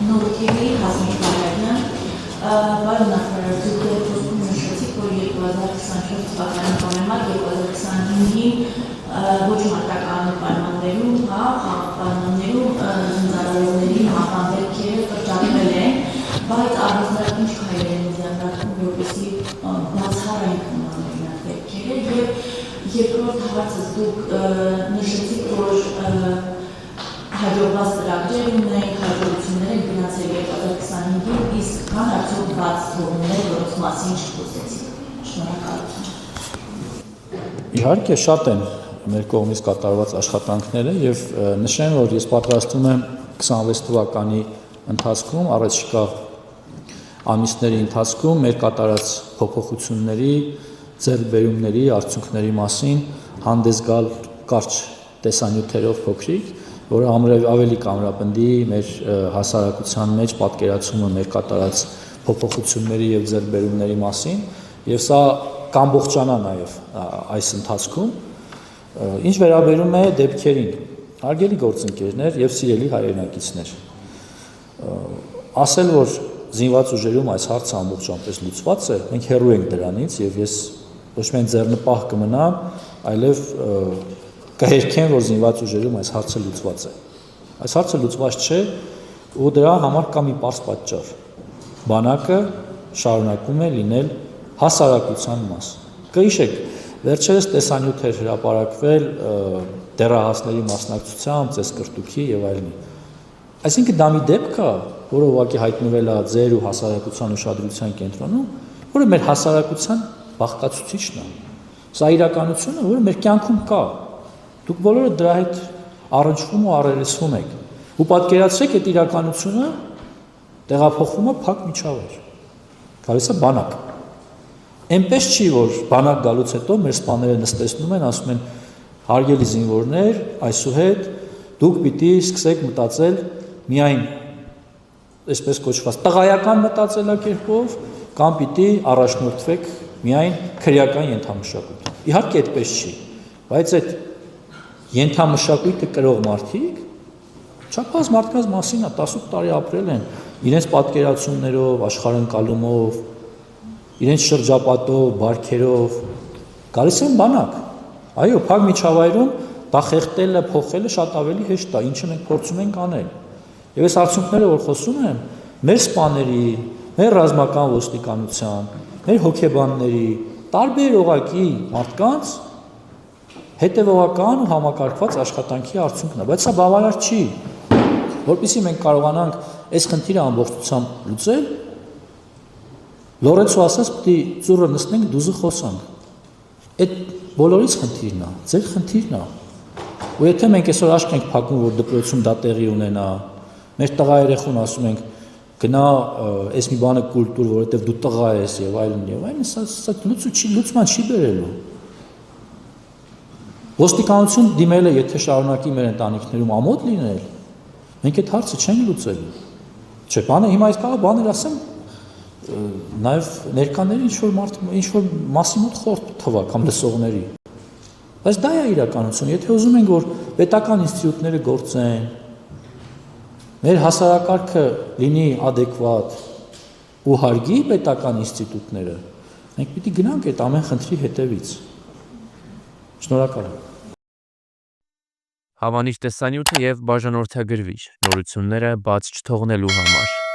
Նորթիվի Հասմիկ Մարյանյան, բարոնակարար դուք նշեցիք, որ 2024 թվականի պայմաններ 2025-ին ոչ մարտական պայմաններում, պայմաններում զինծառայողների մահվան դեպքերը կրճատվել են, բայց առանձնարար ինչ քայլեր են ձեռնարկվում, որպեսզի բացառեն օրինակ դեպքերը, եւ երկրորդ հարցը դուք նշեցիք, որ հաջողված ծրագրեր ունենք, հաջողություններ են գնացել 2025-ին, իսկ կան արդյոք բաց թողումներ, որոնց մասին չխոսեցիք։ Շնորհակալություն։ Իհարկե շատ են մեր կողմից կատարված աշխատանքները եւ նշեմ, որ ես պատրաստում եմ 26 թվականի ընթացքում առաջիկա ամիսների ընթացքում մեր կատարած փոփոխությունների, ձեռքբերումների, արդյունքների մասին հանդես գալ կարճ տեսանյութերով փոքրիկ, որը ավելի կամրապնդի մեր հասարակության մեջ պատկերացումը մեր կատարած փոփոխությունների եւ ձեռքբերումների մասին, եւ սա կամբողջանա նաեւ այս ընթացքում։ Ինչ վերաբերում է դեպքերին, հարգելի գործընկերներ եւ սիրելի հայրենակիցներ, ասել, որ զինված ուժերում այս հարցը ամբողջապես լուծված է, մենք հեռու ենք դրանից եւ ես ոչ միայն ձեռնպահ կմնամ, այլև կհերքեմ, որ զինված ուժերում այս հարցը լուծված է։ Այս հարցը լուծված չէ ու դրա համար կա մի պարզ պատճառ։ Բանակը շարունակում է լինել հասարակության մաս։ Կհիշեք, վերջերս տեսանյութ էր հրապարակվել դեռահասների մասնակցությամբ, ծեսկրտուքի եւ այլնի։ Այսինքն դա մի դեպք է, որը ուղղակի հայտնվել է ձեր ու հասարակության ուշադրության կենտրոնում, որը մեր հասարակության բաղկացուցիչն է։ Սա իրականությունը, որը մեր կյանքում կա։ Դուք բոլորը դրա հետ առնչվում ու առերեսվում եք։ Ու պատկերացրեք, այդ իրականությունը տեղափոխվում է փակ միջավայր։ Գալիս է բանակ։ Այնպես չի, որ բանակ գալուց հետո մեր սպաները նստեցնում են, ասում են. հարգելի զինվորներ, այսուհետ դուք պիտի սկսեք մտածել միայն այսպես կոչված տղայական մտածելակերպով կամ պիտի առաջնորդվեք միայն քրեական ենթամշակույթով։ Իհարկե այդպես չի, բայց այդ ենթամշակույթը կրող մարդիկ չափազանց մարդկանց մասին է 18 տարի ապրել են իրենց պատկերացումներով, աշխարհընկալումով, իրենց շրջապատով, բարքերով, գալիս են բանակ։ Այո, փակ միջավայրում դա խեղդելը, փոխելը շատ ավելի հեշտ է, ինչը մենք փորձում ենք անել։ Եվ այս արդյունքները, որ խոսում եմ, մեր սպաների, մեր ռազմական ոստիկանության, մեր հոգեբանների, տարբեր օղակի մարդկանց հետևողական ու համակարգված աշխատանքի արդյունքն է, բայց սա բավարար չի, որպեսզի մենք կարողանանք այս խնդիրը ամբողջությամբ լուծել, Լորենցո ասաց, պիտի ծուռը նստենք, դուզը խոսանք։ Այդ բոլորից խնդիրն է, ձեր խնդիրն է։ Ու եթե մենք այսօր աշկ ենք փակում, որ դպրոցում դա տեղի ունենա, մեր տղա երեխուն ասում ենք, գնա այս մի բանը կուլտուր, որովհետև դու տղա ես եւ այլն, սա լուծման չի բերելու։ Ոստիկանություն դիմելը, եթե շարունակի մեր ընտանիքներում ամոթ լինել, մենք այդ հարցը չենք լուծելու։ Չէ, բանը հիմա այս կարող բաներ ասեմ, նաև ներկաների ինչ-որ մասի մոտ խորտ թվա կամ լսողների։ Բայց դա է իրականություն, եթե ուզում ենք, որ պետական ինստիտուտները գործեն, մեր հասարակարգը լինի ադեկվատ ու հարգի պետական ինստիտուտները, մենք պիտի գնանք այդ ամեն խնդրի հետևից։ Շնորհակալ եմ։ Հավանիչ տեսանյութը եւ բաժանորդագրվիչ նորությունները բաց չթողնելու համար։